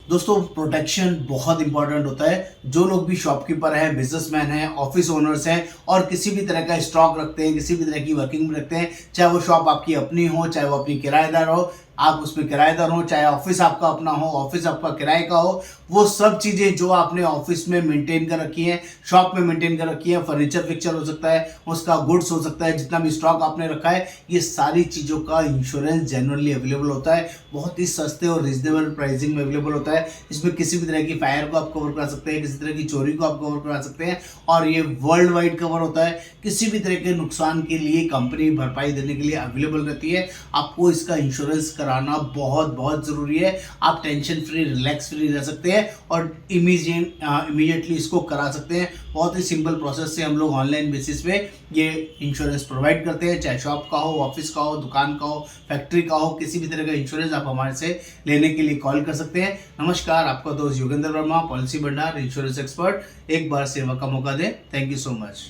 दोस्तों प्रोटेक्शन बहुत इंपॉर्टेंट होता है। जो लोग भी शॉपकीपर हैं, बिजनेसमैन हैं, ऑफिस ओनर्स हैं और किसी भी तरह का स्टॉक रखते हैं, किसी भी तरह की वर्किंग रखते हैं, चाहे वो शॉप आपकी अपनी हो, चाहे वो अपनी किराएदार हो, आप उसमें किराएदार हो, चाहे ऑफिस आपका अपना हो, ऑफिस आपका किराए का हो, वो सब चीज़ें जो आपने ऑफिस में मेंटेन कर रखी हैं, शॉप में मेंटेन कर रखी है, फर्नीचर फिक्चर हो सकता है, उसका गुड्स हो सकता है, जितना भी स्टॉक आपने रखा है, ये सारी चीज़ों का इंश्योरेंस जनरली अवेलेबल होता है। बहुत ही सस्ते और रिजनेबल प्राइसिंग में अवेलेबल होता है। इसमें किसी भी तरह की फायर को आप कवर करा सकते हैं, किसी तरह की चोरी को आप कवर करा सकते हैं और ये वर्ल्ड वाइड कवर होता है। किसी भी तरह के नुकसान के लिए कंपनी भरपाई देने के लिए अवेलेबल रहती है। आपको इसका इंश्योरेंस कराना बहुत बहुत ज़रूरी है। आप टेंशन फ्री, रिलैक्स फ्री रह सकते हैं और इमीडिएटली इसको करा सकते हैं। बहुत ही सिंपल प्रोसेस से हम लोग ऑनलाइन बेसिस पे ये इंश्योरेंस प्रोवाइड करते हैं, चाहे शॉप का हो, ऑफिस का हो, दुकान का हो, फैक्ट्री का हो, किसी भी तरह का इंश्योरेंस आप हमारे से लेने के लिए कॉल कर सकते हैं। नमस्कार, आपका दोस्त योगेंद्र वर्मा, पॉलिसी भंडार, इंश्योरेंस एक्सपर्ट। एक बार सेवा का मौका दें। Thank you so much.